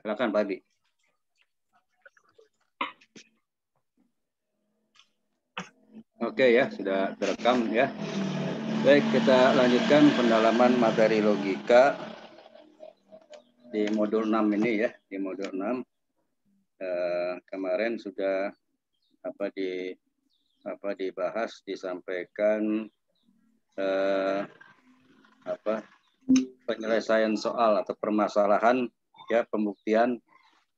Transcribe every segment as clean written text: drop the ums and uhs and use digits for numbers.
Silakan Pak Abi. Oke ya, sudah terekam ya. Baik, kita lanjutkan pendalaman materi logika di modul 6 ini ya. Di modul 6 kemarin sudah dibahas, disampaikan penyelesaian soal atau permasalahan ya, pembuktian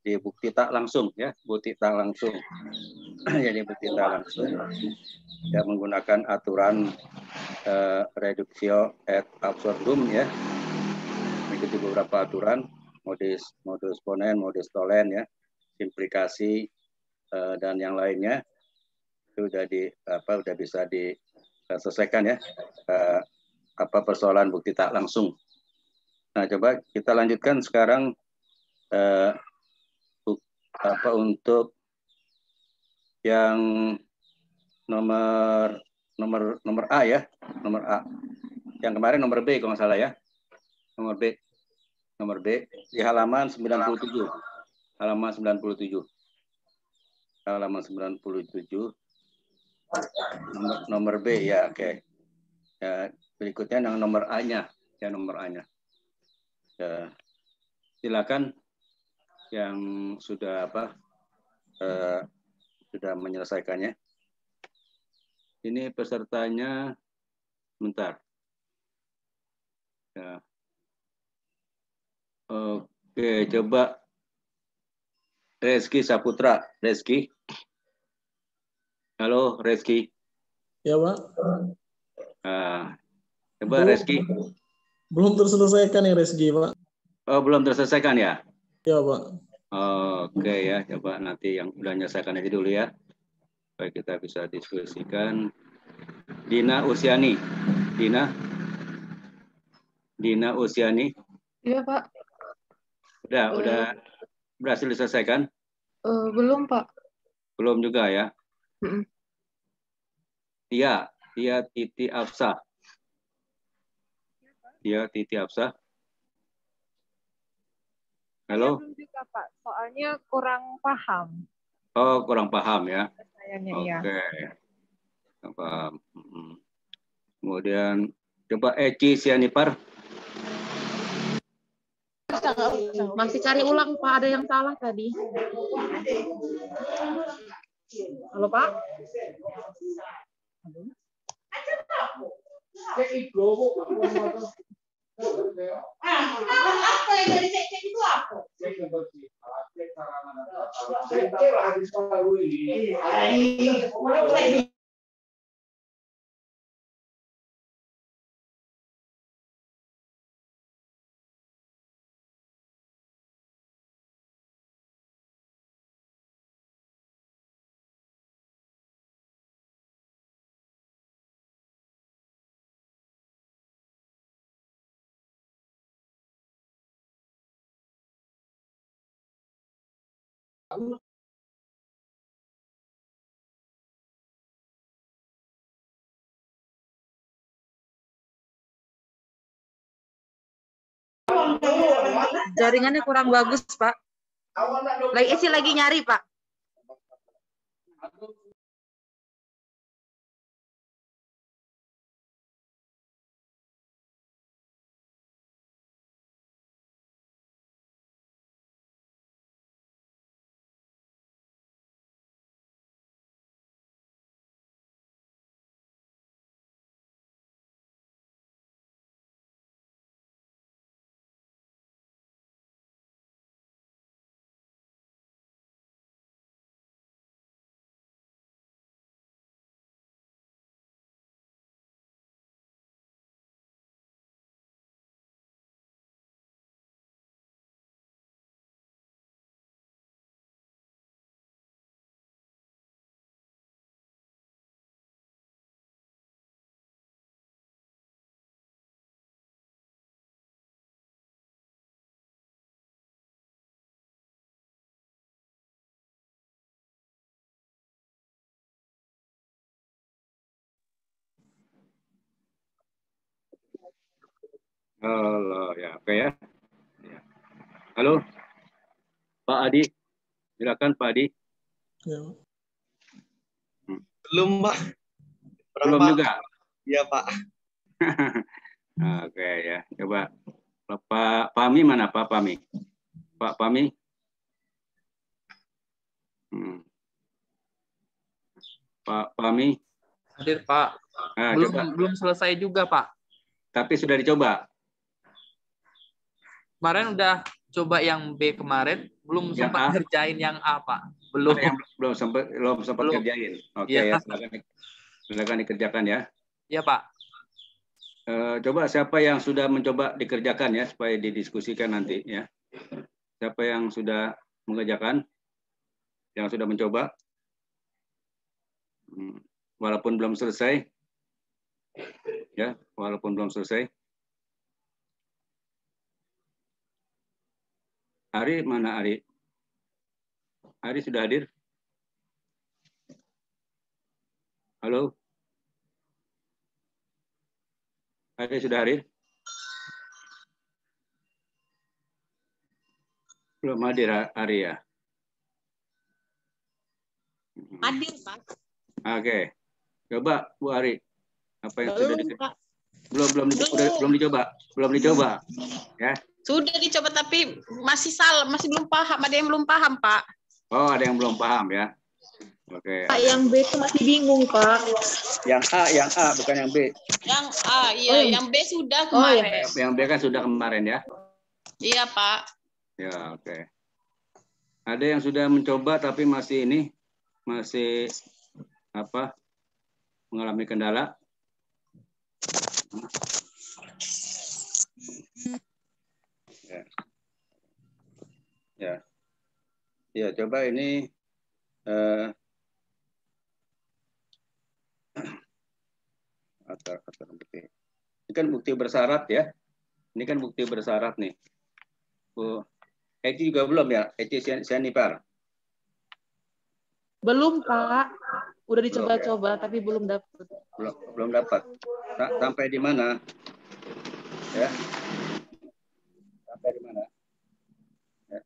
di bukti tak langsung ya, bukti tak langsung. Jadi bukti tak langsung ya, menggunakan aturan reductio et absurdum ya, mengikuti beberapa aturan, modus ponen, modus tollens ya, implikasi dan yang lainnya itu udah bisa diselesaikan ya, persoalan bukti tak langsung. Nah, coba kita lanjutkan sekarang untuk yang nomor A ya, nomor A. Yang kemarin nomor B kalau nggak salah ya. Nomor B di halaman 97. Halaman 97. Halaman 97. Nomor B ya, oke. Ya, berikutnya yang nomor A-nya, ya nomor A-nya. Ya, silakan yang sudah sudah menyelesaikannya. Ini pesertanya, bentar. Ya. Oke, coba Reski Saputra. Reski. Halo, Reski. Ya, Pak. Coba Reski. Belum terselesaikan ya, Reski, Pak. Oh, belum terselesaikan ya? Ya, Pak. Oke ya, coba nanti yang udah menyelesaikan aja dulu ya. Supaya kita bisa diskusikan. Dina Usiani. Dina Usiani. Iya, Pak. Udah berhasil diselesaikan? Belum, Pak. Belum juga ya? Tia Titi Afsa. Tia Titi Afsa. Halo? Belum juga, Pak. Soalnya kurang paham. Oh, kurang paham ya? Oke. Paham. Kemudian coba Eci Sianipar. Masih cari ulang, Pak. Ada yang salah tadi. Halo, Pak. Apa yang dari cek itu apa? Jaringannya kurang bagus, Pak. Lagi nyari, Pak. Halo, ya, oke ya. Halo. Pak Adi, silakan Pak Adi. Ya. Belum, Pak. Belum Berapa? juga. Iya, Pak. Oke ya, coba Pak Pami mana Pak Pami? Pak Pami? Pak Pami? Hadir Pak. Nah, Belum selesai juga Pak. Tapi sudah dicoba. Kemarin udah coba yang B kemarin, belum Yang sempat A? ngerjain yang A Pak. Belum. Belum sempat kerjain. Oke Ya. ya, silakan dikerjakan ya. Ya Pak. Coba siapa yang sudah mencoba dikerjakan ya, supaya didiskusikan nanti ya. Siapa yang sudah mengerjakan, yang sudah mencoba, walaupun belum selesai, ya, walaupun belum selesai. Ari mana Ari? Ari sudah hadir? Halo? Ari sudah hadir? Belum hadir Ari ya? Hadir, Pak. Oke. Coba Bu Ari. Apa yang Belum, sudah Pak. belum dicoba. Ya. Sudah dicoba tapi masih salah, masih belum paham. Ada yang belum paham, Pak. Oh, ada yang belum paham ya. Oke. Pak, yang B itu masih bingung, Pak. Yang A bukan yang B. Yang A, iya, Oh, yang B sudah Oh, kemarin. iya. Yang B kan sudah kemarin ya. Iya, Pak. Ya, oke. Ada yang sudah mencoba tapi masih mengalami kendala. Ya, coba ini ini kan bukti bersyarat ya. Ini kan bukti bersyarat nih. Bu, Eci juga belum ya? Eci Sianipar. Belum, Pak. Udah dicoba-coba tapi belum dapet. Belum dapat. Sampai di mana? Ya. Sampai di mana? Ya.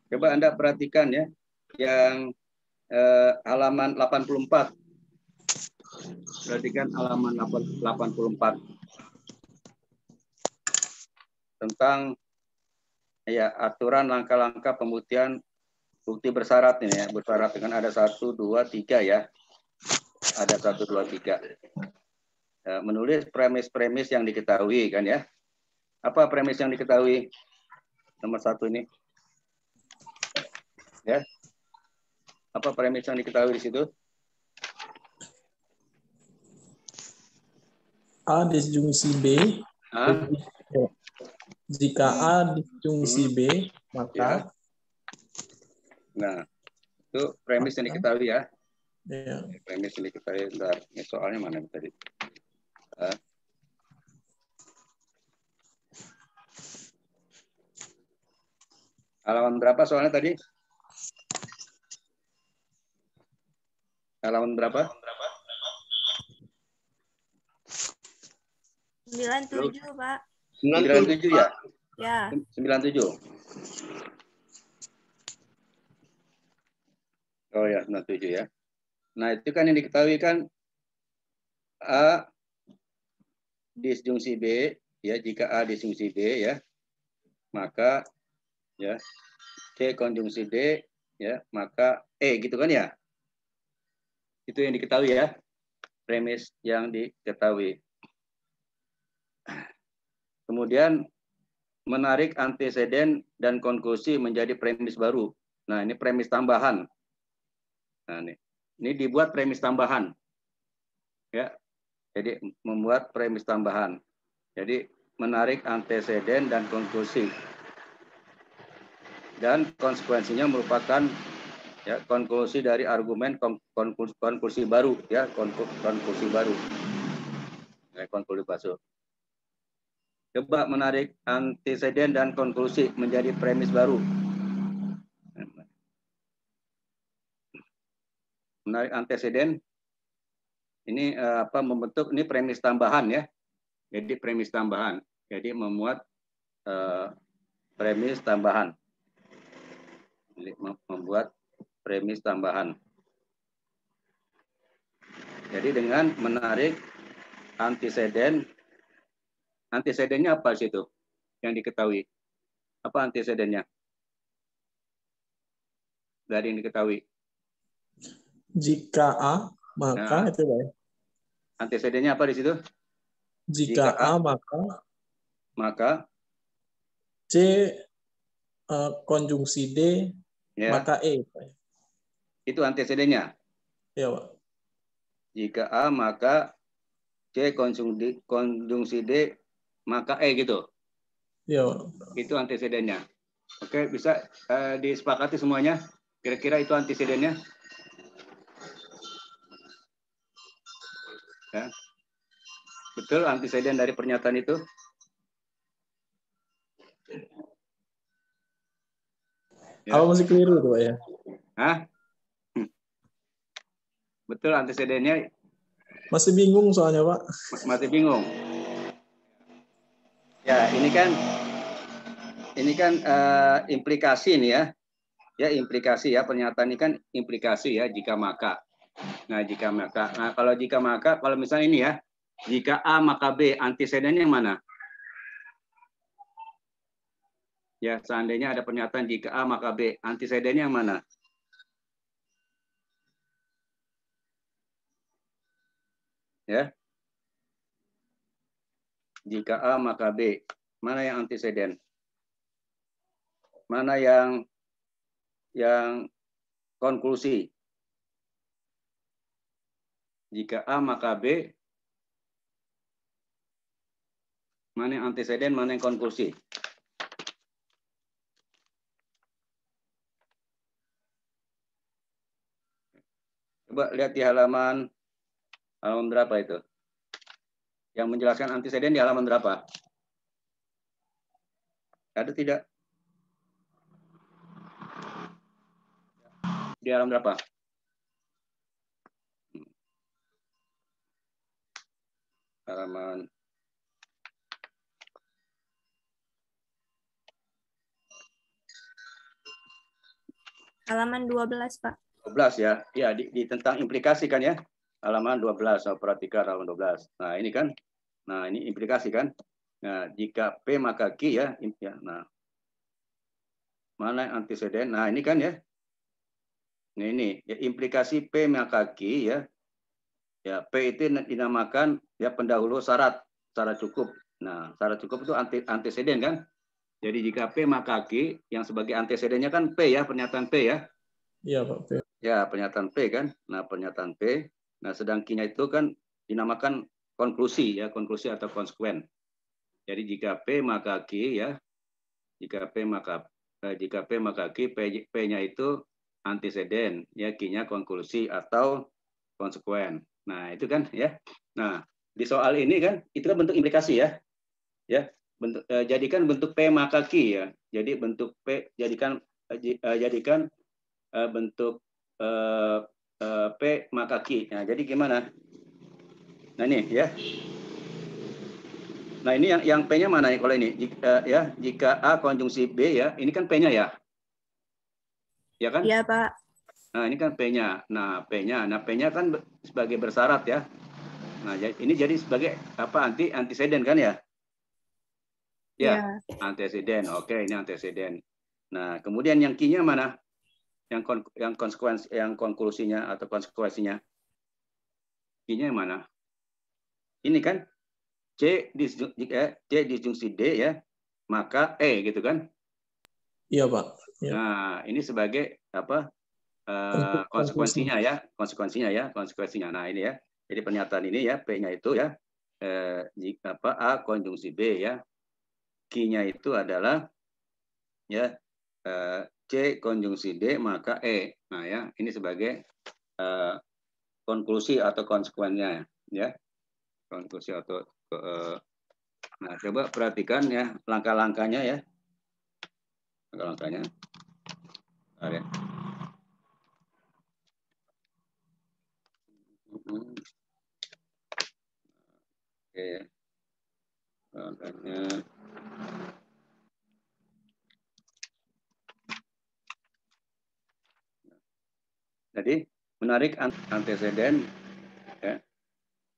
Coba Anda perhatikan ya, yang halaman 84. Perhatikan halaman 84 tentang ya aturan langkah-langkah pembuktian bukti bersyarat ini ya, bersyarat dengan ada 1, 2, 3 ya. Ada 1, 2, 3. Menulis premis-premis yang diketahui kan ya. Apa premis yang diketahui? Nomor 1 ini. Ya. Apa premis yang diketahui di situ? A disjungsi B. Jika A disjungsi B, maka ya. Nah, itu premis yang diketahui ya. Ya. Premis yang diketahui. Bentar, ini soalnya mana tadi? Halaman berapa soalnya tadi? Halaman berapa? 97, Pak. 97 ya? Ya. 97. Oh ya, 97 ya. Nah, itu kan yang diketahui kan A disjungsi B, ya, jika A disjungsi B ya, maka ya C konjungsi D ya, maka E gitu kan ya. Itu yang diketahui ya. Premis yang diketahui. Kemudian menarik anteseden dan konklusi menjadi premis baru. Nah, ini premis tambahan. Nah, ini dibuat premis tambahan. Ya. Jadi membuat premis tambahan. Jadi menarik anteseden dan konklusi. Dan konsekuensinya merupakan ya konklusi dari argumen konklusi baru ya, konklusi baru. Ya, konklusi baru. Coba menarik anteseden dan konklusi menjadi premis baru. Menarik anteseden ini membentuk ini premis tambahan ya. Jadi premis tambahan. Jadi memuat premis tambahan. membuat premis tambahan. Jadi dengan menarik antiseden, antisedennya apa sih itu yang diketahui? Apa antisedennya? Dari yang diketahui. Jika A, maka Nah, itu Pak. antisedennya apa di situ? Jika A, maka C konjungsi D, Ya, maka E. Pak. itu antisedennya. Ya, Pak. Jika A, maka C konjungsi D, maka E gitu. Ya, Pak. Itu antisedennya. Oke, bisa disepakati semuanya? Kira-kira itu antisedennya? Ya. Betul antiseden dari pernyataan itu? Ya. Apa masih keliru tuh Pak ya? Hah? Betul antisedennya? Masih bingung soalnya Pak. Masih bingung. Ya, ini kan implikasi nih ya. Ya, implikasi ya, pernyataan ini kan implikasi ya, jika maka. Nah, jika maka. Nah, kalau jika maka, kalau misalnya ini ya, jika A maka B, antisedennya yang mana? Ya, seandainya ada pernyataan jika A maka B, antisedennya yang mana? Ya. Jika A maka B, mana yang antiseden? Mana yang konklusi? Jika A maka B, mana yang antiseden, mana yang konklusi? Coba lihat di halaman berapa itu? Yang menjelaskan antiseden di halaman berapa? Ada tidak? Di halaman berapa? Halaman halaman 12, Pak. 12 ya. Ya, di tentang implikasi kan ya. Halaman 12, saya perhatikan halaman 12. Nah, ini kan. Nah, ini implikasi kan. Nah, jika P maka Q ya. Nah, mana yang antiseden? Nah, ini kan ya. Nah, ini ya, implikasi P maka Q ya. Ya, P itu dinamakan ya pendahulu syarat cukup. Nah, syarat cukup itu antiseden kan. Jadi jika P maka Q, yang sebagai antisedennya kan P ya, pernyataan P ya. Iya Pak. P. Ya, pernyataan P kan. Nah, pernyataan P. Nah, sedang Q-nya itu kan dinamakan konklusi ya, konklusi atau konsekuen. Jadi jika P maka Q ya. Jika P maka Q, P-nya itu antiseden, ya Q-nya konklusi atau konsekuen. Nah, itu kan ya. Nah, di soal ini kan itu kan bentuk implikasi ya. Ya, jadikan bentuk P maka Q ya. Jadi bentuk P jadikan bentuk P maka Q. Nah, jadi gimana? Nah, ini ya. Nah, ini yang P-nya mana ya kalau ini? Jika A konjungsi B ya, ini kan P-nya ya. Ya kan? Iya, Pak. Nah, ini kan P-nya. Nah, P-nya kan sebagai bersyarat ya. Nah, ini jadi sebagai apa? Antiseden kan ya? Ya, antiseden. Oke, ini antiseden. Nah, kemudian yang Q-nya mana? Yang konklusinya atau konsekuensinya. Q-nya yang mana? Ini kan C disjungsi D ya, maka E gitu kan? Iya Pak. Ya. Nah, ini sebagai apa? Konsekuensinya ya. Nah, ini ya. Jadi pernyataan ini ya, P-nya itu ya A konjungsi B ya. Q-nya itu adalah ya C konjungsi D maka E. Nah, ya, ini sebagai konklusi atau konsekuensinya ya. Konklusi atau nah, coba perhatikan ya langkah-langkahnya ya. Langkah-langkahnya. Ya. Oke. Langkahnya Jadi menarik anteseden, ya,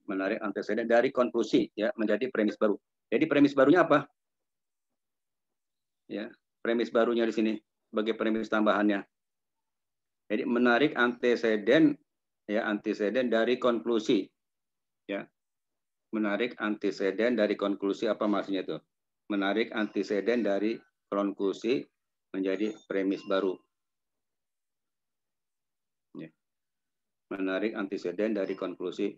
menarik anteseden dari konklusi, ya, menjadi premis baru. Jadi premis barunya apa? Ya, premis barunya di sini sebagai premis tambahannya. Jadi menarik anteseden, ya, anteseden dari konklusi, ya, menarik anteseden dari konklusi, apa maksudnya itu? Menarik anteseden dari konklusi menjadi premis baru. Ya. Menarik anteseden dari konklusi.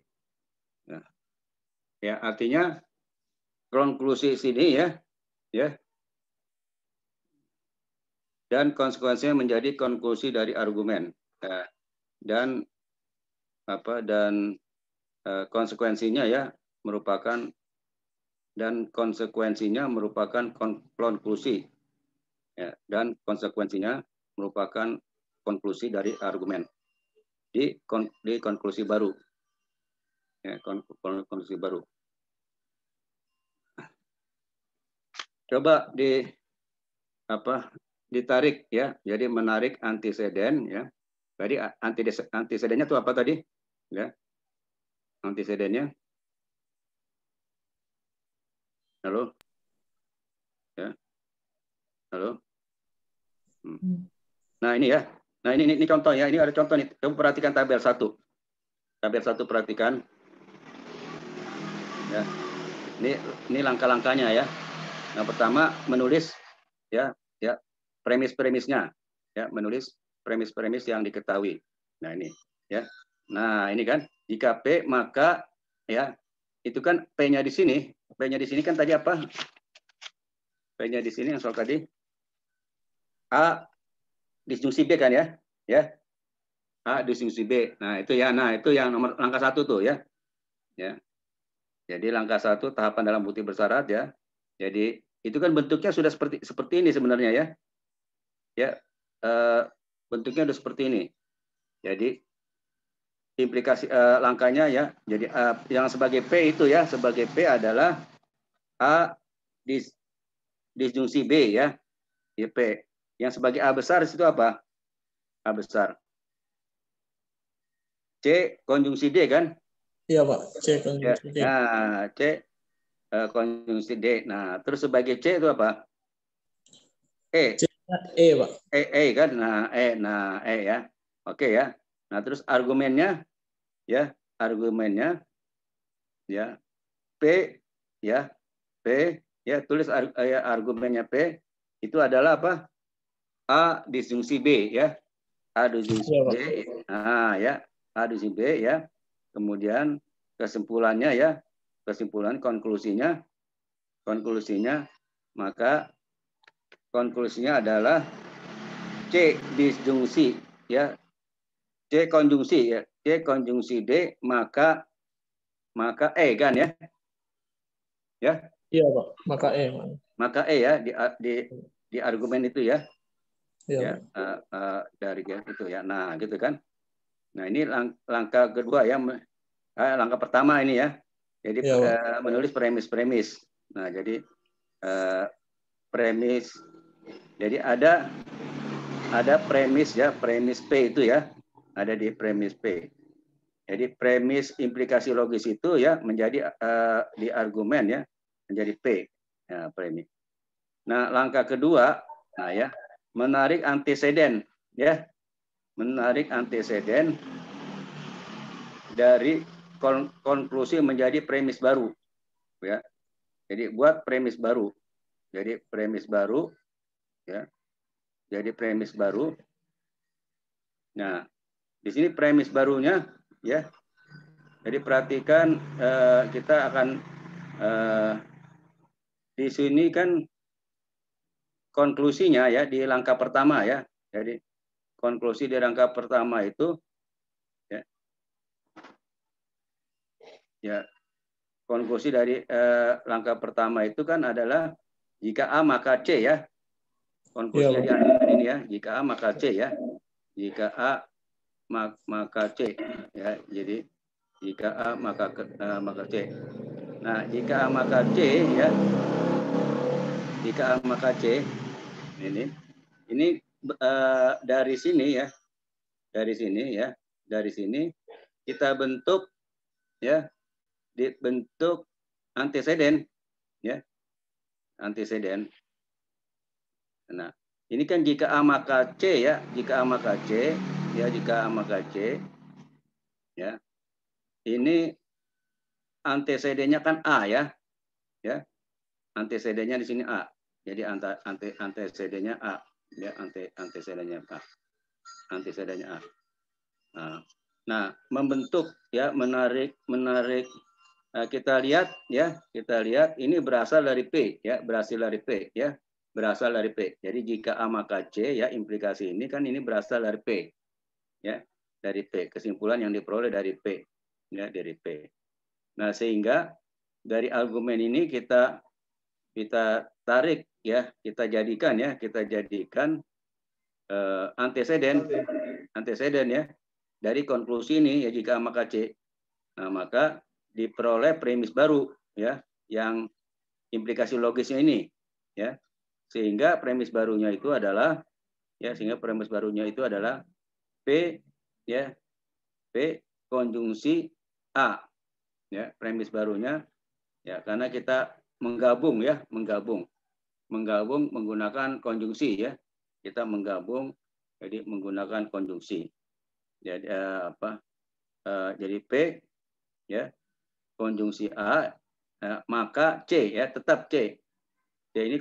Ya, artinya konklusi sini, ya, ya, dan konsekuensinya menjadi konklusi dari argumen, ya, dan apa, dan konsekuensinya, ya, merupakan, dan konsekuensinya merupakan konklusi, ya, dan konsekuensinya merupakan konklusi dari argumen di konklusi baru, ya, konklusi baru. Coba ditarik, ya, jadi menarik anteseden, ya. Tadi antesedennya itu apa tadi, ya, antesedennya, halo, ya, halo. Nah ini, ya, nah ini contoh, ya, ini ada contoh nih. Coba perhatikan tabel 1, perhatikan, ya, ini langkah-langkahnya, ya. Yang pertama menulis, ya, premis-premisnya, ya, menulis premis-premis yang diketahui. Nah ini, ya, nah ini kan jika P maka, ya, itu kan P-nya di sini, kan tadi apa? P-nya di sini yang soal tadi A disjungsi B kan, ya, ya, A disjungsi B. Nah itu, ya, nah itu yang nomor langkah 1 tuh, ya, ya. Jadi langkah 1 tahapan dalam bukti bersyarat, ya. Jadi itu kan bentuknya sudah seperti ini sebenarnya, ya. Ya, bentuknya sudah seperti ini. Jadi implikasi langkahnya, ya. Jadi yang sebagai P itu, ya, sebagai P adalah A disjungsi B, ya. Ya, P. Yang sebagai A besar itu apa? A besar. C konjungsi D kan? Iya, Pak. C konjungsi D. Nah, C konjungsi D. Nah, terus sebagai C itu apa? E. E, Pak. E kan? Nah, ya. Oke, ya. Nah, terus argumennya, ya, ya, P, ya, P, ya, tulis argumennya P itu adalah apa? A disjungsi B, ya. A disjungsi B. Nah, ya, A disjungsi B, ya. Kemudian kesimpulannya, ya, konklusinya, maka konklusinya adalah C disjungsi, ya, C konjungsi, ya, C konjungsi D maka E kan, ya, ya. Iya, Pak, maka E, Pak. Maka E, ya, di argumen itu, ya, iya, ya, dari itu, ya. Nah gitu kan. Nah ini langkah kedua, ya, langkah pertama ini, ya. Jadi iya, menulis premis. Nah jadi premis. Jadi ada premis, ya, premis P itu, ya, ada di premis P. Jadi premis implikasi logis itu, ya, menjadi di argumen, ya, menjadi P, ya, premis. Nah langkah kedua, nah, ya, menarik anteseden, ya, menarik anteseden dari konklusi menjadi premis baru, ya. Jadi buat premis baru. Jadi premis baru, ya. Jadi premis baru. Nah, di sini premis barunya, ya. Jadi perhatikan, kita akan di sini kan konklusinya, ya, di langkah pertama, ya. Jadi konklusi di langkah pertama itu, ya, ya, konklusi dari langkah pertama itu kan adalah jika A maka C, ya. Konklusinya di argumen ini, ya, jika A maka C, ya. Jika A maka C, ya. Jadi jika A maka C. Nah, jika A maka C, ya. Jika A maka C, ini dari sini, ya. Dari sini, ya. dari sini kita bentuk ya, dibentuk anteseden ya, anteseden. Nah, ini kan jika A maka C ya, jika A maka C ya, jika A maka C ya. Ini antesedennya kan A ya. Ya. Antesedennya di sini A. Jadi antesedennya A ya, antesedennya A. Antesedennya A. Nah, membentuk ya, menarik kita lihat ya, kita lihat ini berasal dari P ya, berasal dari P ya. Berasal dari P. Jadi jika A maka C ya, implikasi ini kan ini berasal dari P. Ya, dari P. Kesimpulan yang diperoleh dari P. Ya, dari P. Nah, sehingga dari argumen ini kita tarik ya, kita jadikan anteseden ya dari konklusi ini ya, jika A maka C. Nah, maka diperoleh premis baru ya, yang implikasi logisnya ini ya. Sehingga premis barunya itu adalah P ya, P konjungsi A ya, premis barunya ya, karena kita menggabung menggunakan konjungsi ya, kita menggabung jadi menggunakan konjungsi. Jadi jadi P ya konjungsi A maka C ya, tetap C. Ya, ini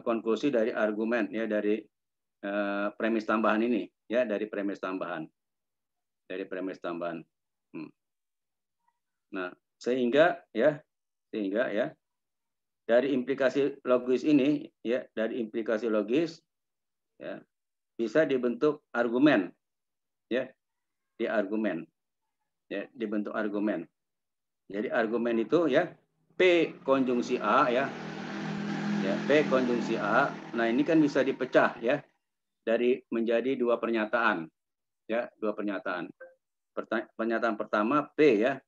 konklusi dari argumen ya, dari premis tambahan ini ya, dari premis tambahan. Nah, sehingga ya dari implikasi logis ini ya, dari implikasi logis ya bisa dibentuk argumen ya, dibentuk argumen. Jadi argumen itu ya P konjungsi A ya, P konjungsi A. Nah, ini kan bisa dipecah ya dari menjadi dua pernyataan ya, dua pernyataan. Pernyataan pertama P ya,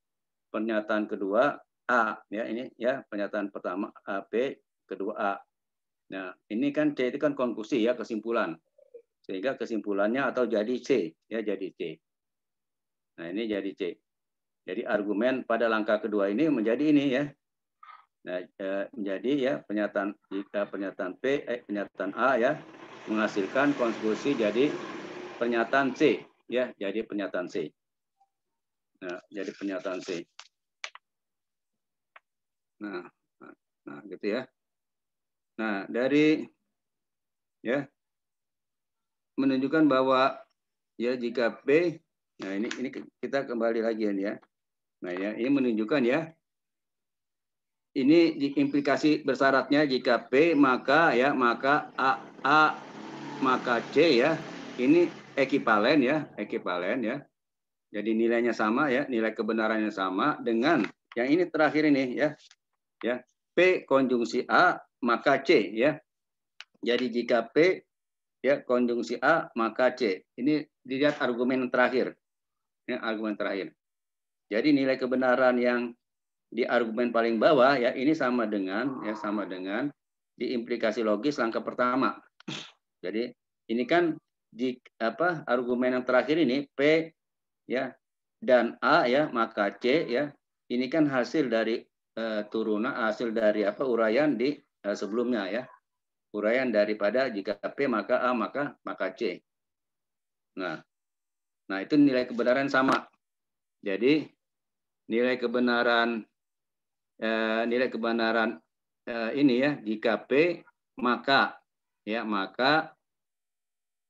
pernyataan kedua A ya, ini ya, pernyataan pertama A P, kedua A. Nah, ini kan C itu kan konklusi ya, kesimpulan. Sehingga kesimpulannya atau jadi C ya, jadi C. Nah, ini jadi C. Jadi argumen pada langkah kedua ini menjadi ini ya. Nah, menjadi ya pernyataan A ya menghasilkan konklusi jadi pernyataan C ya, jadi pernyataan C. Nah, jadi pernyataan C. Nah, gitu ya. Nah, dari ya menunjukkan bahwa ya jika P, nah ini kita kembali lagi ya. Nah, ya ini menunjukkan ya, ini implikasi bersyaratnya jika P maka A maka C ya, ini ekivalen ya. Jadi nilainya sama ya, nilai kebenarannya sama dengan yang ini terakhir ini ya. Ya, P konjungsi A maka C ya. Jadi jika P ya konjungsi A maka C. Ini dilihat argumen terakhir. Ya, argumen terakhir. Jadi nilai kebenaran yang di argumen paling bawah ya, ini sama dengan di implikasi logis langkah pertama. Jadi ini kan di argumen yang terakhir ini P ya dan A ya maka C ya, ini kan hasil dari hasil dari uraian di sebelumnya ya, uraian daripada jika P maka A maka C. Nah itu nilai kebenaran sama. Jadi nilai kebenaran ini ya, jika P maka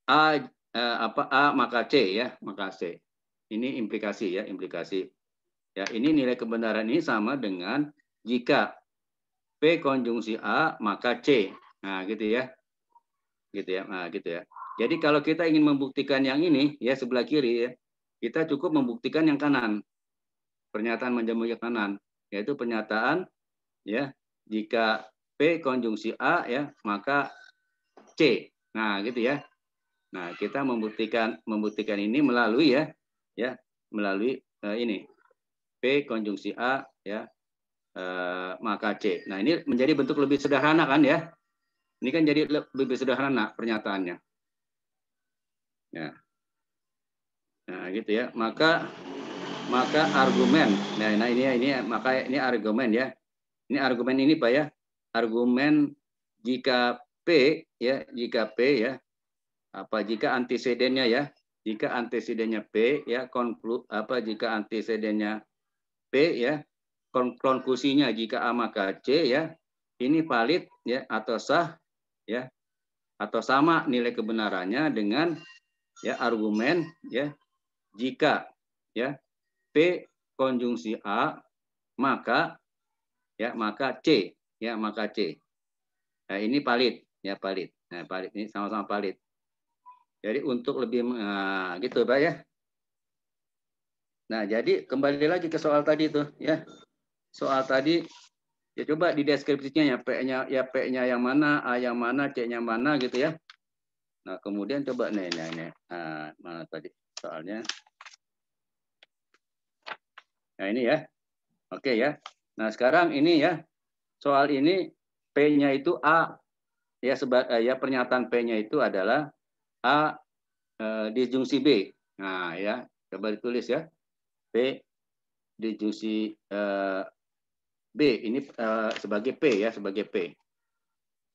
A maka C ya, maka C. Ini implikasi ya, implikasi. Ya, ini nilai kebenaran ini sama dengan jika P konjungsi A maka C. Nah, gitu ya. Nah, gitu ya. Jadi kalau kita ingin membuktikan yang ini ya, sebelah kiri ya, kita cukup membuktikan yang kanan. Pernyataan menjamu yang kanan, yaitu pernyataan ya, jika P konjungsi A ya, maka C. Nah, gitu ya. Nah, kita membuktikan ini melalui melalui ini P konjungsi A ya, maka C. Nah, ini menjadi bentuk lebih sederhana kan ya. Ini kan jadi lebih sederhana pernyataannya. Ya. Nah, gitu ya. Maka argumen. Nah, ini maka ini argumen ya. Ini argumen ini Pak ya. Argumen jika P ya, jika P ya, jika antecedennya ya, jika antecedennya P ya, jika antecedennya P ya, konklusinya jika A maka C ya, ini valid ya atau sah ya, atau sama nilai kebenarannya dengan ya argumen ya, jika ya P konjungsi A maka C ya, maka C. Nah, ini valid ya, valid. Nah, valid ini sama-sama valid. Jadi untuk lebih gitu Pak ya. Nah, jadi kembali lagi ke soal tadi tuh ya. Soal tadi ya, coba di deskripsinya ya, P-nya yang mana, A yang mana, C-nya mana gitu ya. Nah, kemudian coba nih. Mana tadi soalnya? Nah, ini ya. Oke ya. Nah, sekarang ini ya. Soal ini P-nya itu A ya, pernyataan P-nya itu adalah A disjungsi B. Nah, ya, coba ditulis ya. P disjungsi B ini sebagai P ya, sebagai P.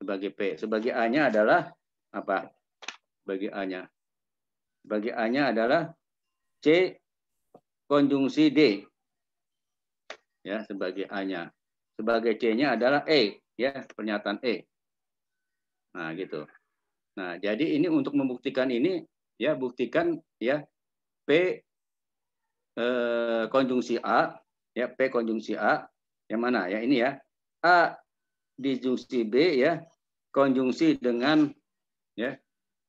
Sebagai P. Sebagai A-nya adalah apa? Sebagai A-nya. Sebagai A-nya adalah C konjungsi D. Ya, sebagai A-nya. Sebagai C-nya adalah E, ya, pernyataan E. Nah, gitu. Nah, jadi ini untuk membuktikan ini ya, buktikan ya P konjungsi A, ya, P konjungsi A yang mana ya, ini ya. A disjungsi B ya, konjungsi dengan ya,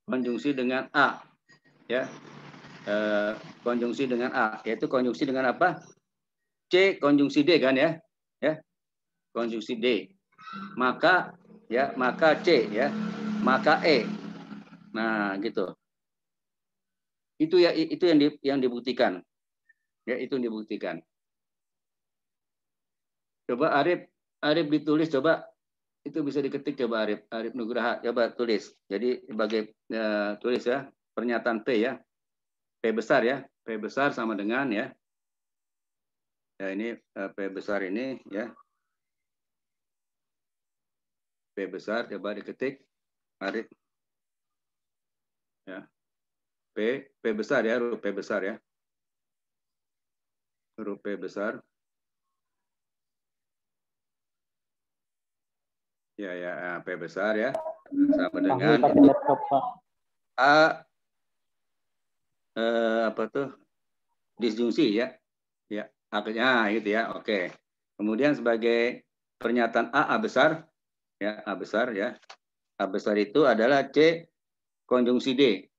konjungsi dengan A ya. Konjungsi dengan A, yaitu konjungsi dengan apa? C konjungsi D kan ya. Ya. Konjungsi D. Maka ya, maka C ya, maka E. Nah, gitu. Itu ya, itu yang dibuktikan. Ya, itu yang dibuktikan. Coba Arif ditulis, coba itu bisa diketik, coba Arif Nugraha, coba tulis. Jadi sebagai tulis ya, pernyataan P ya. P besar ya, P besar sama dengan ya. Ya, ini P besar ini ya. P besar, coba diketik Arif. Ya. P besar ya, huruf P besar ya. Huruf P besar. Ya, P besar ya. Sama dengan A apa tuh? Disjungsi ya. Ya, akhirnya gitu ya. Oke. Kemudian sebagai pernyataan A besar ya, A besar ya. A besar itu adalah C konjungsi D.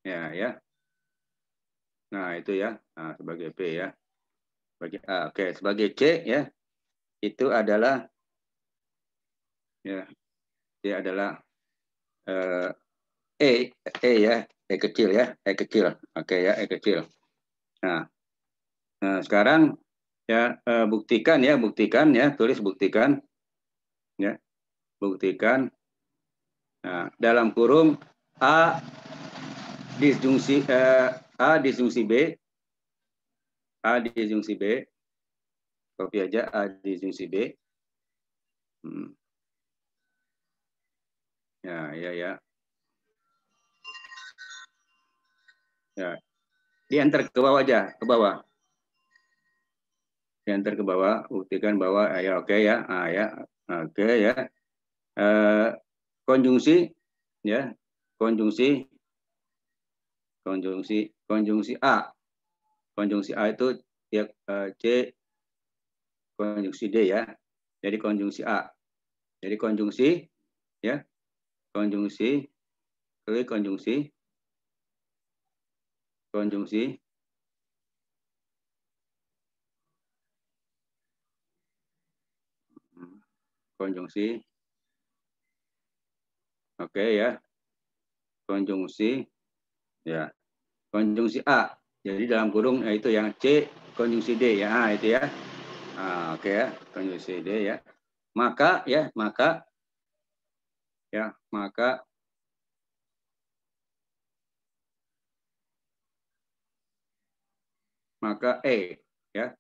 Ya. Nah, itu ya. Nah, sebagai P ya. Sebagai A. Oke, sebagai C ya. Itu adalah ya. Dia adalah E ya. E kecil ya. E kecil. Oke ya, E kecil. Nah, sekarang ya, buktikan ya, tulis buktikan ya. Buktikan. Nah, dalam kurung A disjungsi B, A disjungsi B, copy aja A disjungsi B. Ya. Ya, diantar ke bawah aja, ke bawah. Diantar ke bawah, buktikan bahwa ya, oke ya, oke ya. Konjungsi ya, konjungsi A. Konjungsi A itu ya, C konjungsi D ya. Jadi konjungsi A. Jadi konjungsi ya. Konjungsi oke ya. Konjungsi ya. Konjungsi A. Jadi dalam kurung itu yang C konjungsi D ya. Itu ya. Oke ya, konjungsi D ya. Maka maka E, ya.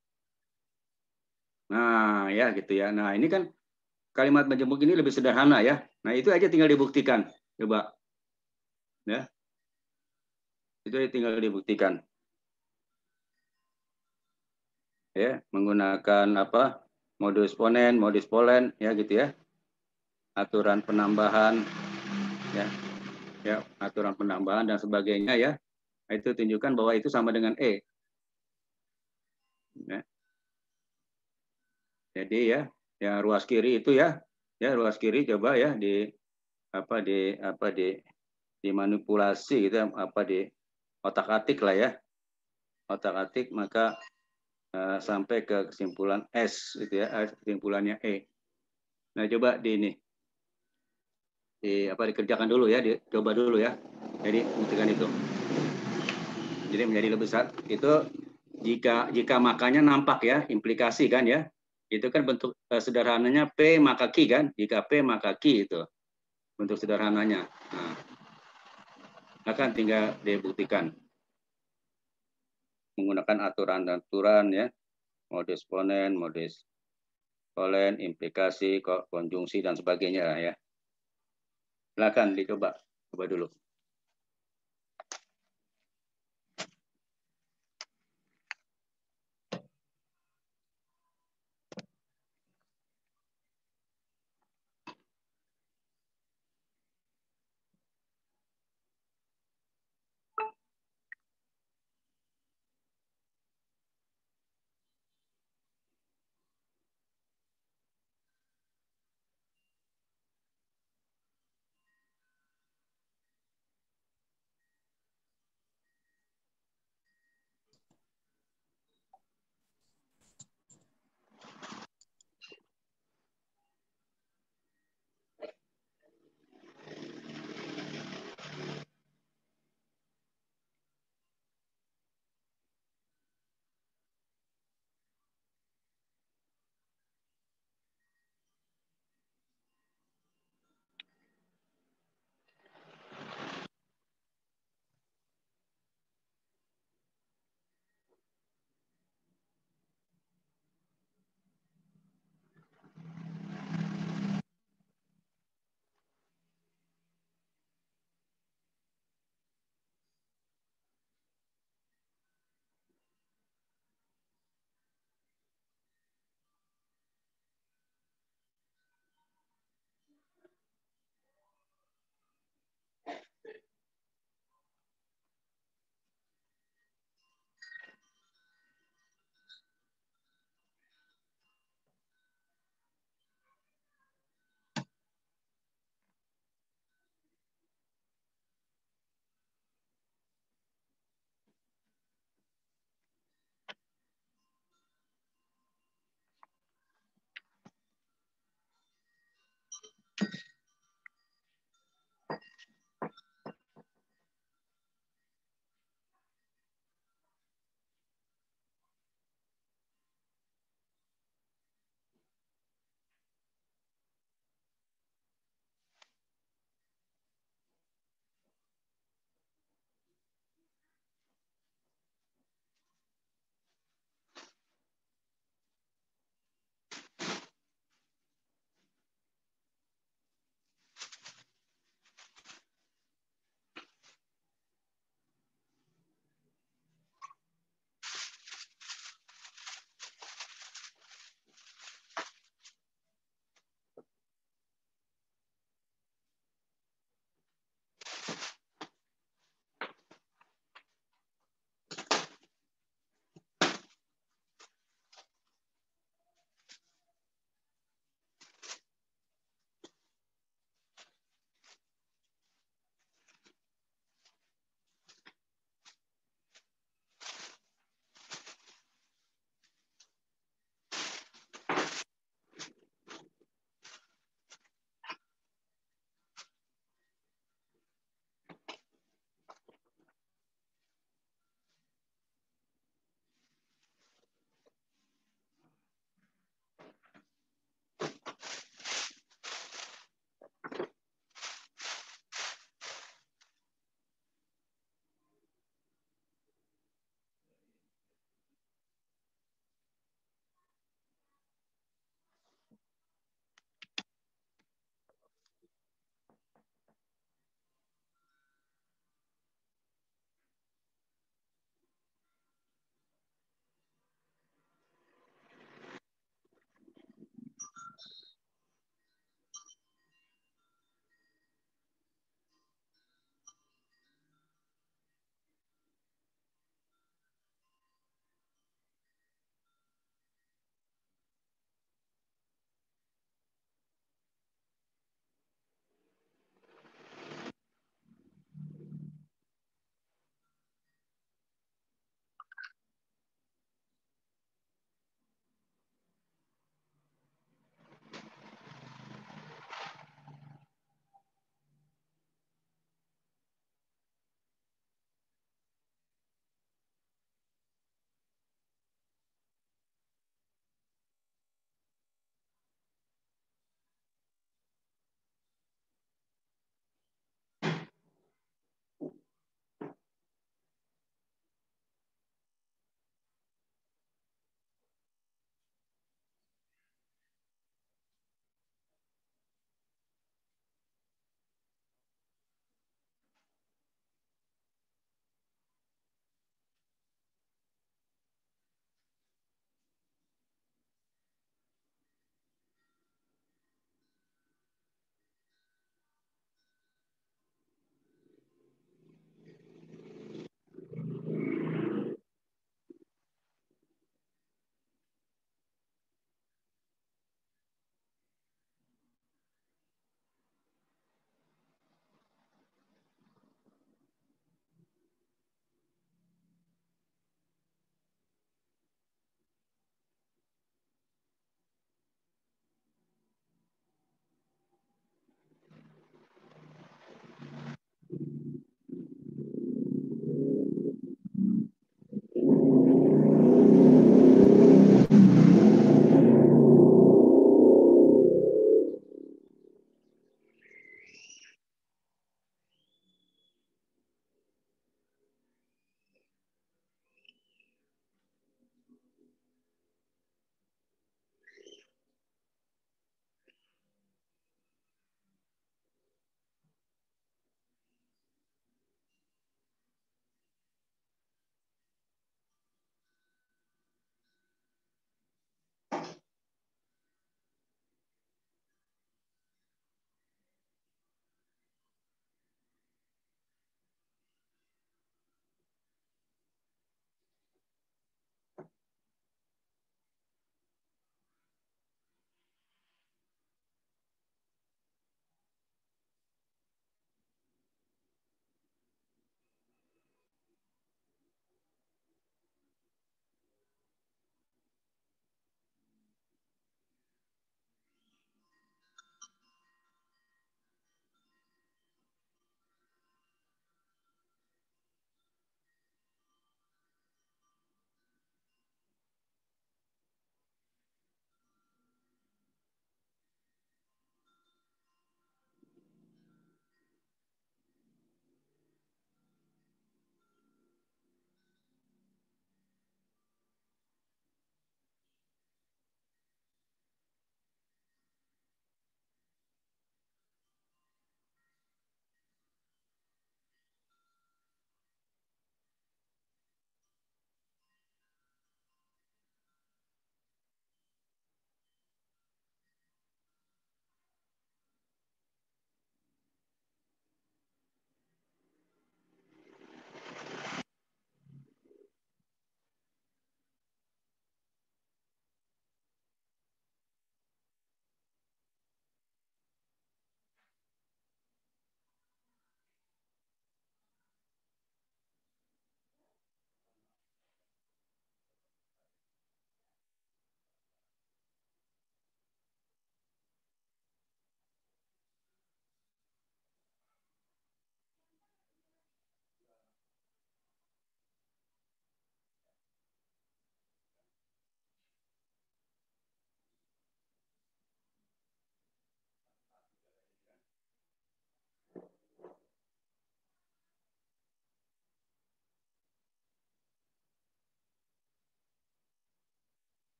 Nah, ya gitu ya. Nah, ini kan kalimat majemuk ini lebih sederhana ya. Nah, itu aja tinggal dibuktikan. Coba. Ya. Itu tinggal dibuktikan. Ya, menggunakan apa? Modus ponen, modus polen ya gitu ya. Aturan penambahan ya. Ya, aturan penambahan dan sebagainya ya. Nah, itu tunjukkan bahwa itu sama dengan E. Ya. Jadi ya ruas kiri itu ya ruas kiri coba ya dimanipulasi gitu apa di otak-atik lah ya, otak-atik maka sampai ke kesimpulan S gitu ya, kesimpulannya E. Nah coba dikerjakan dulu ya, dicoba dulu ya. Jadi buktikan itu. Jadi menjadi lebih besar itu jika makanya nampak ya, implikasi kan ya. Itu kan bentuk sederhananya P maka Q kan, jika P maka Q itu bentuk sederhananya. Nah, akan tinggal dibuktikan menggunakan aturan-aturan ya, modus ponen, modus polen, implikasi, konjungsi dan sebagainya ya. Silakan dicoba, coba dulu.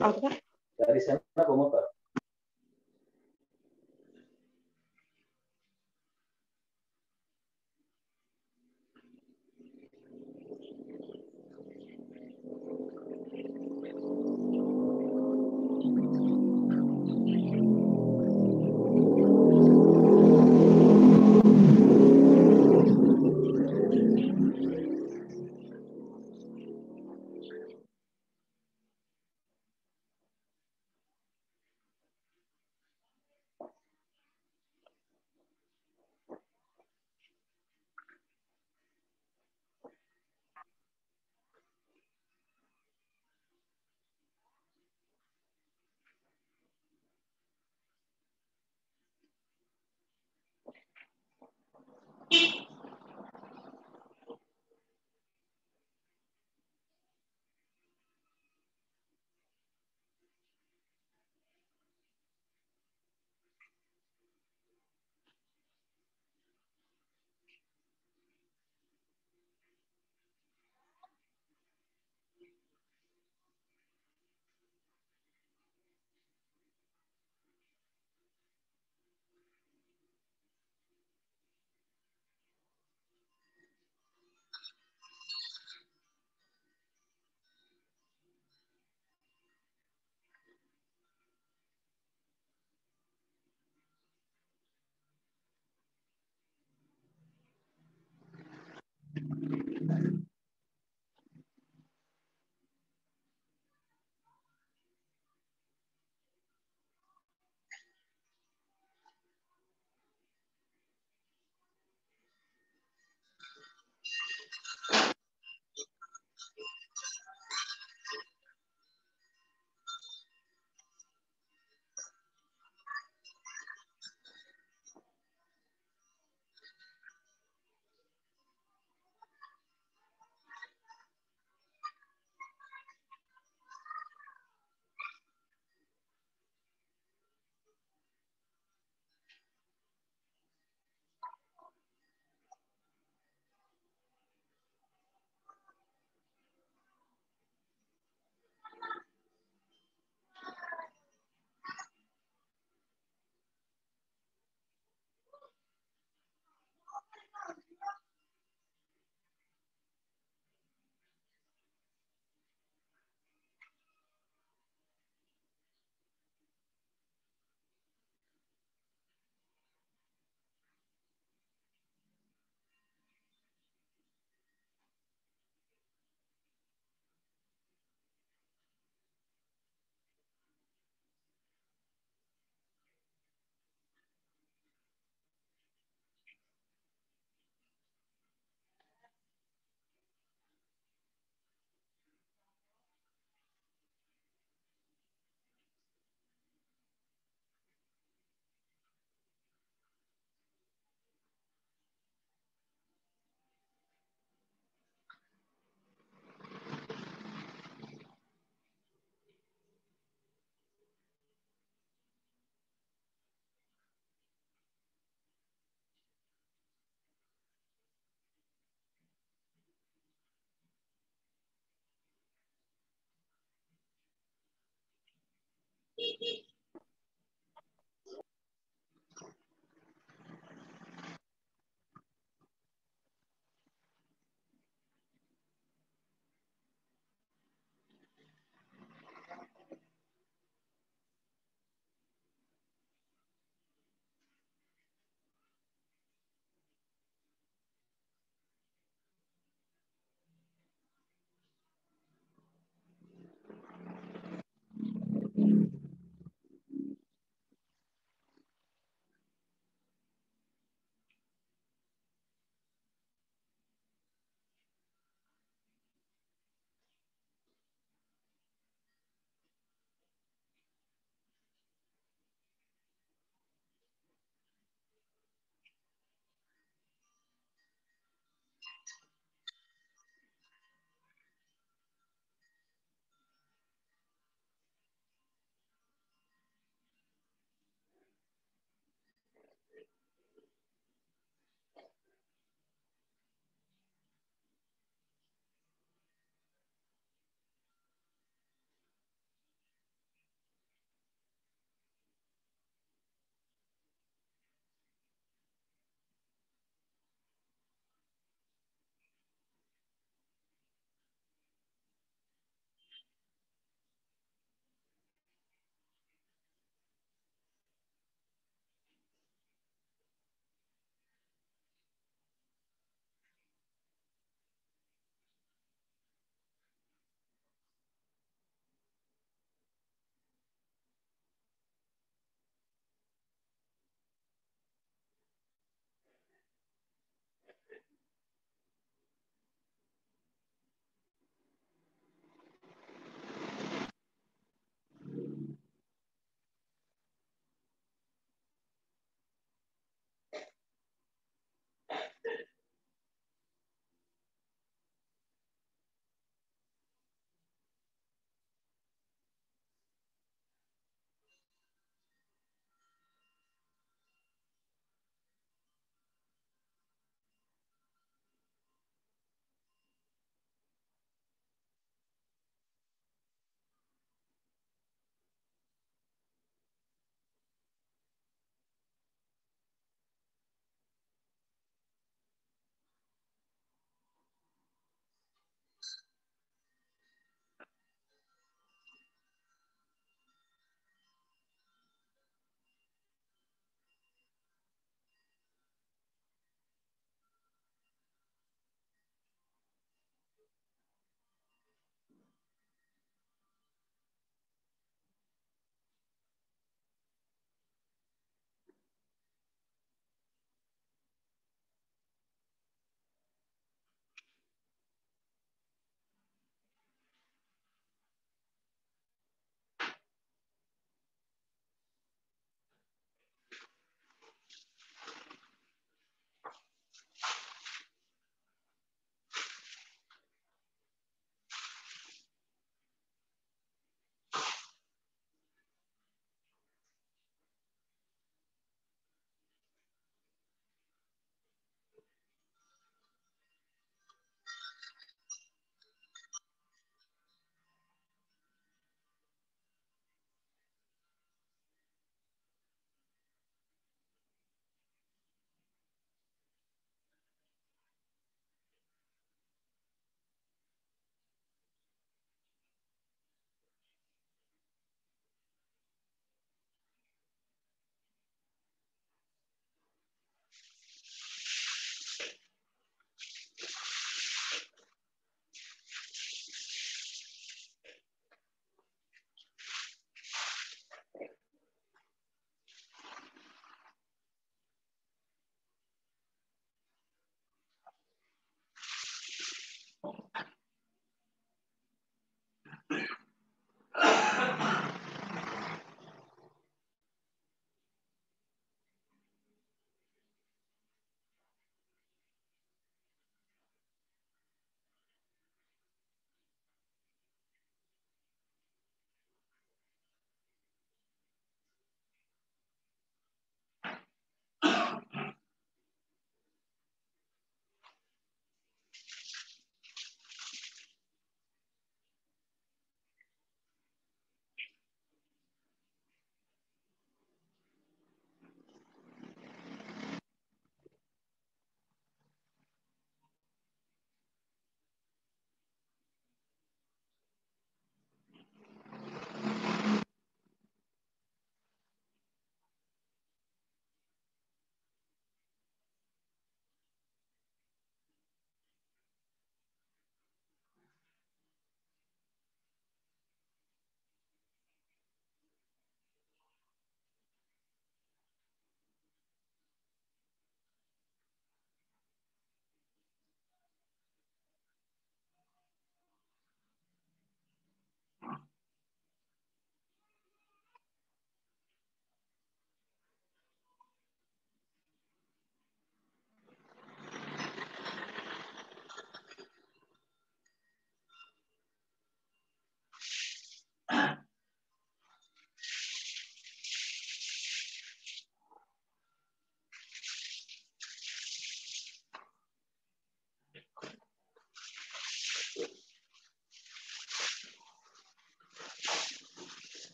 Apa, Pak? Dari sana pemotor.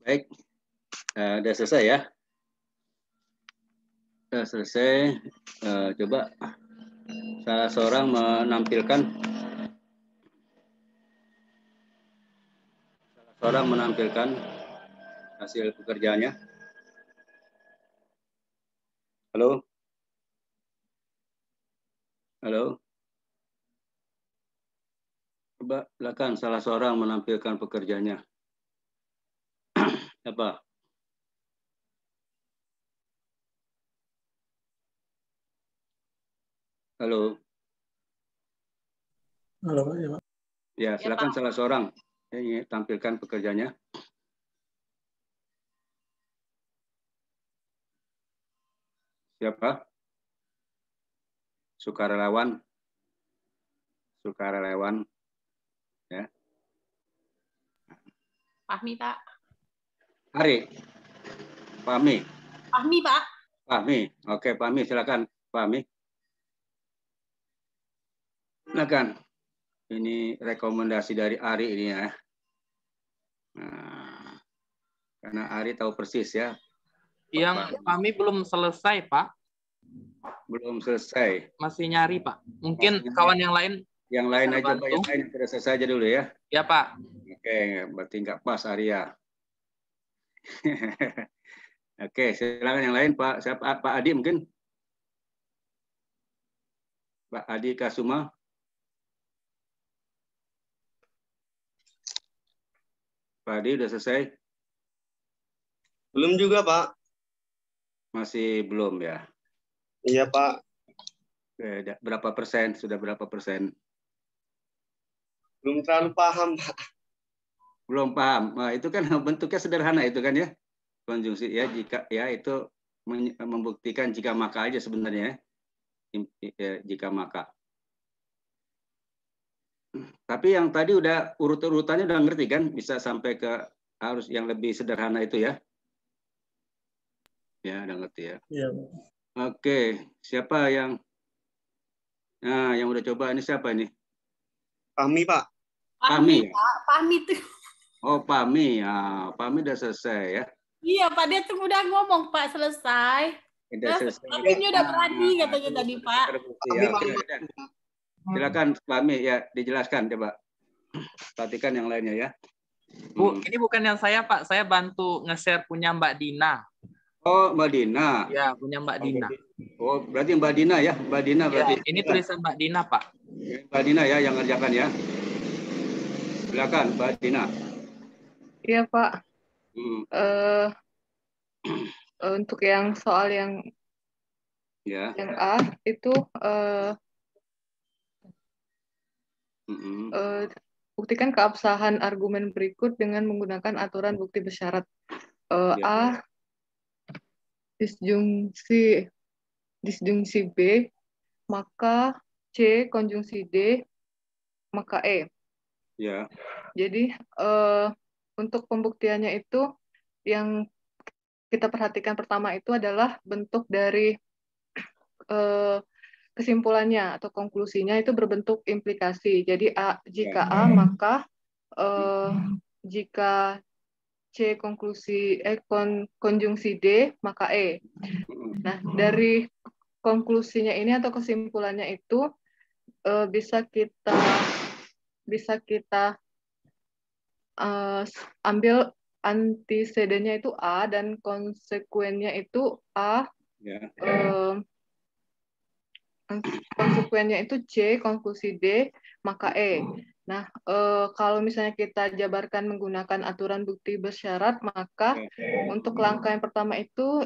Baik, udah selesai ya. Sudah selesai. Coba salah seorang menampilkan hasil pekerjaannya. Halo? Halo? Coba silakan salah seorang menampilkan pekerjaannya. Apa? Halo? Halo, Pak. Ya, Pak. Ya, silakan salah seorang yang tampilkan pekerjaannya. Siapa? Sukarelawan. Sukarelawan. Ya. Fahmi, Pak. Hari. Fahmi. Fahmi, Pak. Fahmi. Oke, Fahmi silakan. Fahmi. Silakan. Ini rekomendasi dari Ari ini ya. Nah, karena Ari tahu persis ya. Yang kami belum selesai, Pak. Belum selesai. Masih nyari, Pak. Mungkin Masih nyari. kawan yang lain. Yang lain bisa aja, bantu. Pak. Yang lain sudah selesai aja dulu ya. Ya, Pak. Oke, berarti nggak pas Ari ya. Oke, silakan yang lain, Pak. Siapa? Pak Adi mungkin? Pak Adi Kasuma. Pak Adi udah selesai? Belum juga, Pak. Masih belum ya? Iya, Pak. Oke, berapa persen? Sudah berapa persen? Belum terlalu paham, Pak. Belum paham. Nah, itu kan bentuknya sederhana itu kan ya. Konjungsi ya, jika ya itu membuktikan jika maka aja sebenarnya ya. Jika maka. Tapi yang tadi udah urut-urutannya udah ngerti kan? Bisa sampai ke harus yang lebih sederhana itu ya. Ya, udah ngerti ya. Iya, Pak. Oke, siapa yang yang udah coba ini siapa ini? Fahmi, Pak. Fahmi. Pak. Fahmi tuh. Oh, Fahmi. Ya, Fahmi udah selesai ya. Iya, Pak. Dia tuh udah ngomong, Pak. Selesai. Udah selesai. Tapi dia udah berani katanya tadi, Pak. Ya, silakan Fahmi ya, dijelaskan coba. Perhatikan yang lainnya ya. Bu, ini bukan yang saya, Pak. Saya bantu nge-share punya Mbak Dina. Oh, Mbak Dina. Ya, punya Mbak Dina. Oh, berarti Mbak Dina ya. Mbak Dina berarti. Ya, ini tulisan Mbak Dina, Pak. Mbak Dina ya yang ngerjakan ya. Silakan Mbak Dina. Iya, Pak. Untuk yang soal yang Ya. A itu Buktikan keabsahan argumen berikut dengan menggunakan aturan bukti bersyarat. A. Disjungsi B, maka C konjungsi D, maka E. Ya. Jadi untuk pembuktiannya itu yang kita perhatikan pertama itu adalah bentuk dari kesimpulannya atau konklusinya itu berbentuk implikasi. Jadi jika A maka jika C konjungsi D maka E. Nah, dari konklusinya ini atau kesimpulannya itu bisa kita ambil antesedennya itu A dan konsekuennya itu A. Konsekuennya itu C, konklusi D, maka E. Nah, kalau misalnya kita jabarkan menggunakan aturan bukti bersyarat, maka untuk langkah yang pertama itu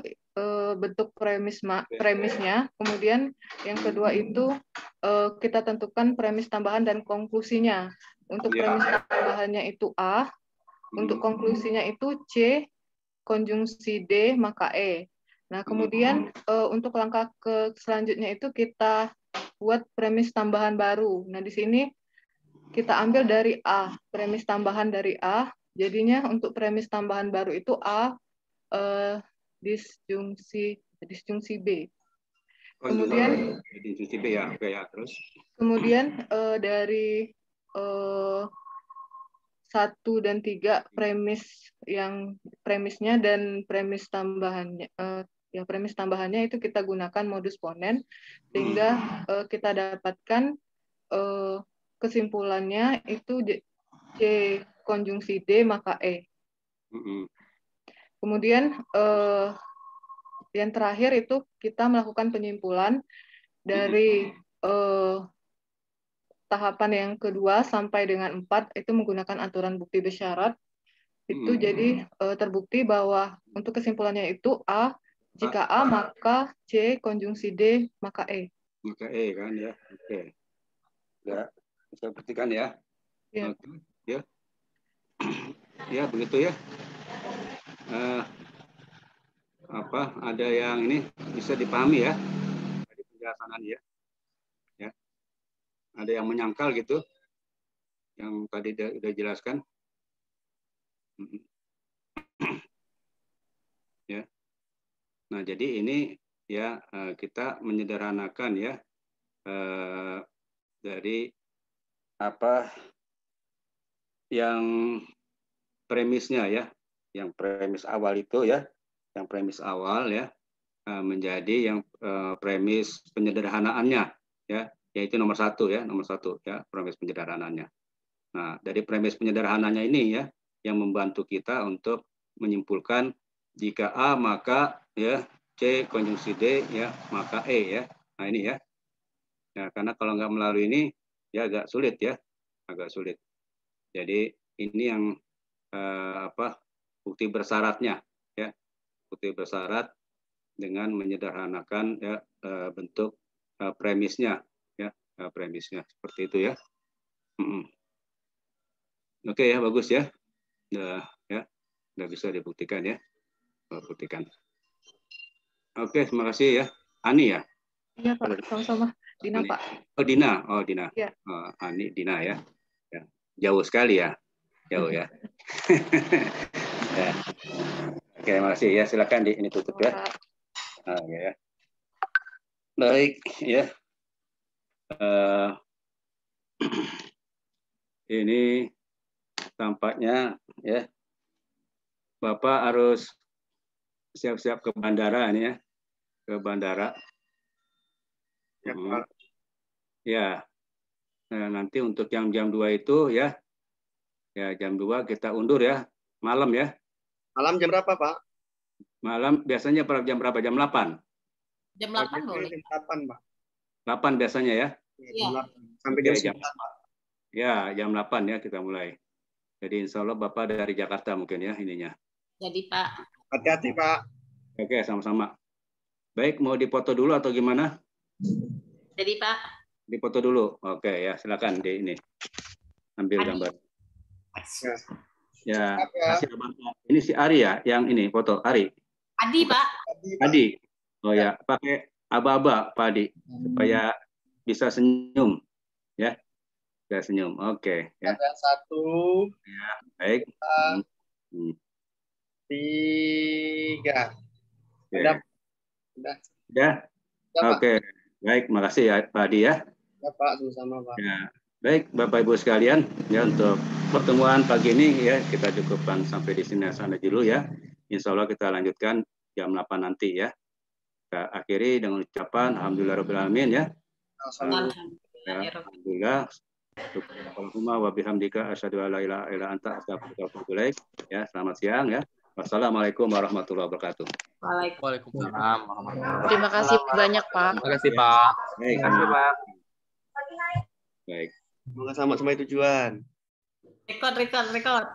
bentuk premisnya, kemudian yang kedua itu kita tentukan premis tambahan dan konklusinya. Untuk premis tambahannya itu A, untuk konklusinya itu C, konjungsi D, maka E. Nah, kemudian untuk langkah selanjutnya itu kita buat premis tambahan baru. Nah, di sini kita ambil dari A, premis tambahan dari A. Jadinya untuk premis tambahan baru itu A disjungsi B. Kemudian disjungsi B ya, oke ya, terus. Kemudian dari 1 dan 3 premisnya dan premis tambahannya premis tambahannya itu kita gunakan modus ponen sehingga kita dapatkan kesimpulannya itu C konjungsi D maka E. Kemudian yang terakhir itu kita melakukan penyimpulan dari tahapan yang kedua sampai dengan 4 itu menggunakan aturan bukti bersyarat. Itu jadi terbukti bahwa untuk kesimpulannya itu A, jika A maka C konjungsi D maka E. Maka E kan ya. Oke. Ya, bisa buktikan ya. Ya. Oke. Ya. Ya, begitu ya. Ada yang ini bisa dipahami ya dari penjelasan ya. Ya. Ada yang menyangkal gitu yang tadi udah jelaskan. Ya. Nah, jadi ini ya kita menyederhanakan ya dari apa yang premisnya ya, yang premis awal itu ya, yang premis awal ya menjadi yang premis penyederhanaannya ya, yaitu nomor 1 ya, premis penyederhanaannya. Nah, dari premis penyederhanaannya ini ya yang membantu kita untuk menyimpulkan jika A maka ya C konjungsi D ya maka E ya. Nah ini ya. Ya karena kalau nggak melalui ini ya agak sulit ya, agak sulit. Jadi ini yang bukti bersyaratnya ya, bukti bersyarat dengan menyederhanakan ya bentuk premisnya ya, premisnya seperti itu ya. Oke ya, bagus ya. Udah bisa dibuktikan ya. Buktikan. Oke, terima kasih ya. Ani ya? Iya Pak, sama-sama. Dina Pak. Oh Dina, Ya. Ani, Dina ya. Jauh sekali ya, jauh ya. Ya. Oke, terima kasih ya. Silakan ini tutup ya. Ya. Baik ya. Ini tampaknya ya Bapak harus siap-siap ke bandara ini ya, ke bandara. Ya, Pak. Ya. Nah, nanti untuk yang jam 2 itu ya jam 2 kita undur ya, malam ya. Malam jam berapa, Pak? Malam biasanya jam berapa? Jam 8? Jam 8 boleh. Jam 8, Pak. 8 biasanya ya? Iya. Sampai jam 9, Pak. Ya, jam 8 ya kita mulai. Jadi insya Allah Bapak dari Jakarta mungkin ya ininya. Jadi Pak. Hati-hati, Pak. Oke, sama-sama. Baik, mau dipoto dulu atau gimana? Jadi Pak. Dipoto dulu. Oke ya, silakan di ini. Ambil gambar. Ya, kasih abang. Ini si Ari ya, yang ini foto Ari. Adi, Pak. Adi. Oh ya, pakai aba-aba Pak Adi supaya bisa senyum ya. Bisa senyum. Oke ya. Ada 1. Ya, baik. 3. Oke. Udah. Ya. Oke. Baik, makasih ya Pak Adi ya. Ya Pak, sama-sama Pak. Ya. Baik, Bapak Ibu sekalian, ya untuk pertemuan pagi ini ya kita cukupkan sampai di sini sana dulu ya. Insya Allah kita lanjutkan jam 8 nanti ya. Kita akhiri dengan ucapan alhamdulillahirobbilalamin ya. Alhamdulillah. Subhanallahumma wa bihamdika asyhadu an la ilaha illa anta astaghfiruka wa atubu ilaik. Ya, selamat siang ya. Wassalamualaikum warahmatullahi wabarakatuh. Waalaikumsalam. Terima kasih banyak, Pak. Terima kasih, Pak. Baik, Terima kasih, Pak. baik. Semoga sama sampai tujuan. Record.